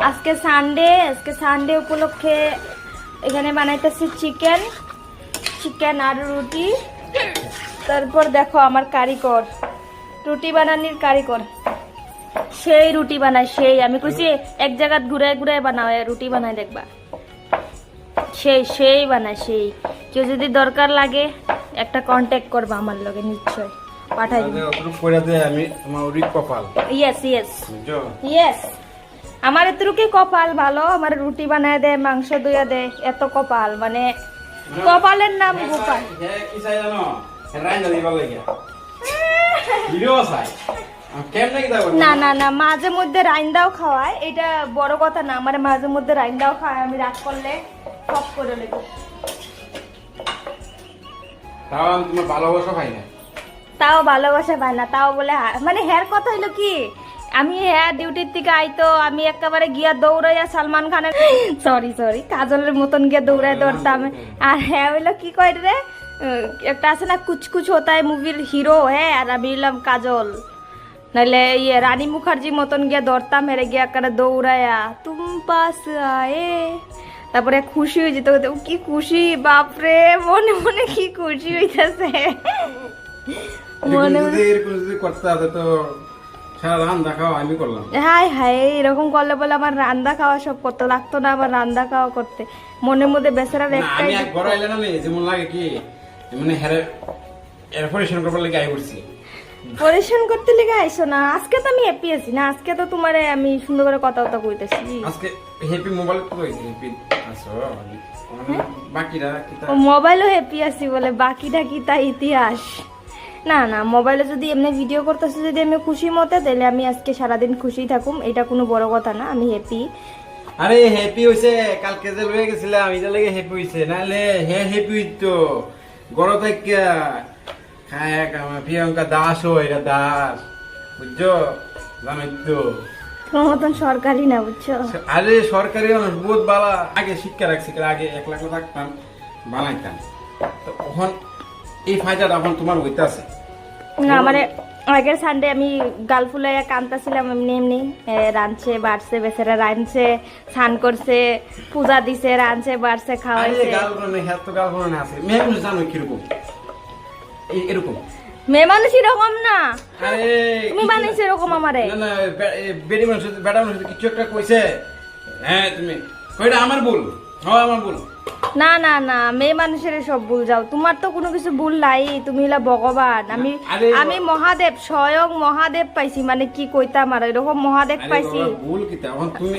আজকে সানডে উপলক্ষে এখানে বানাইতেছি চিকেন আর রুটি। তারপর দেখো আমার কারিগর, রুটি বানানির কারিগর, সেই রুটি বানায়, সেই আমি কইছি এক জায়গা ঘুরে ঘুরে বানাও, রুটি বানায় দেখবা, সেই বানায়। সেই কেউ যদি দরকার লাগে একটা কন্ট্যাক্ট করবা আমার লগে, নিশ্চয় পাঠাই দিই। আমি আমার কপাল। ইয়েস আমার এতটুকু কপাল ভালো, আমার রুটি বানায় দেয়, মাংস ধুইয়া দেয়, এত কপাল, মানে কপালের নাম গোপাল। না না না, মাঝে মধ্যে রাইন্দাও খাওয়ায়, এটা বড় কথা না। আমার মাঝে মধ্যে রাইন্দাও খাওয়ায়, আমি রাগ করলে সব করে লেগে। তাও ভালোবাসা পাই না, তাও বলে মানে হ্যার কথা হইলো কি, আমি হ্যাঁ ডিউটির থেকে আইতো, আমি একেবারে গিয়া দৌড়াইয়া সালমান খানের সরি কাজলের মতন গিয়া দৌড়াই দৌড়তাম। আর হ্যাঁ হইলো কি কয় রে, একটা আছে না কুচ কুচ হতা হয় মুভির হিরো, হ্যাঁ, আর আমি হইলাম কাজল, নাহলে ইয়ে রানী মুখার্জি মতন গিয়া ধরতাম, হেরে গিয়া একটা দৌড়াইয়া তুম পাস আয়ে, তারপরে খুশি হয়ে যেত, কি খুশি বাপরে, মনে মনে কি খুশি হইতেছে মনে মনে। হাই হাই, এরকম করলে বলে আমার রান্না খাওয়া সব করতে লাগতো না, আমার রান্না খাওয়া করতে মনের মধ্যে বেচারার একটাই পরিশ্রম করতে লেগে আইসো না। আজকে তো আমি হ্যাপি আছি না, আজকে তো তোমার আমি সুন্দর করে কথা কইতেছি। মোবাইলও হ্যাপি আছি বলে বাকিটা কি তা ইতিহাস। না না, মোবাইলে যদি এমনি ভিডিও করতেছি, যদি আমি খুশি মতে, তাহলে আমি আজকে সারাদিন খুশি থাকুম, এটা কোনো বড় কথা না, আমি হ্যাপি। আরে হ্যাপি হইছে, কালকে যে লয়ে গেছিলাম আমি যে লাগে হ্যাপি হইছে, নাহলে হে হ্যাপি হইতো গড় থেকে খায় কামা প্রিয়ঙ্কা দাস এটা দাস, বুঝছো, জানোই তো তোমার মতন সরকারি না, বুঝছো। আরে সরকারি মানুষ বহুত বালা, আগে শিক্ষা রাখছি, আগে 1 লাখ থাকতাম বানাইতাম, তো এখন এই ফায়দাটা এখন তোমার হইতাছে না। মানে আগের সানডে আমি গাল ফুলাইয়া কান্তাছিলাম, এমনি এমনি রাঁধছে বাড়ছে, বেচারা রাঁধছে, স্নান করছে, পূজা দিছে, রাঁধছে বাড়ছে, খাওয়াইছে। এরকম মেয়ে মানুষ এরকম না, তুমি বানাইছো এরকম আমারে। বেড়ি মানুষ বেটা মানুষ কিছু একটা কইছে, হ্যাঁ তুমি কইটা আমার ভুল, হ্যাঁ আমার ভুল। না না না, মেয়ে মানুষের সব ভুল যাও, তোমার তো কোনো কিছু ভুল নাই, তুমি হলা ভগবান, আমি মহাদেব, স্বয়ং মহাদেব পাইছি, মানে কি কইতাম আর এরকম মহাদেব পাইছি। ভুল কি, এখন তুমি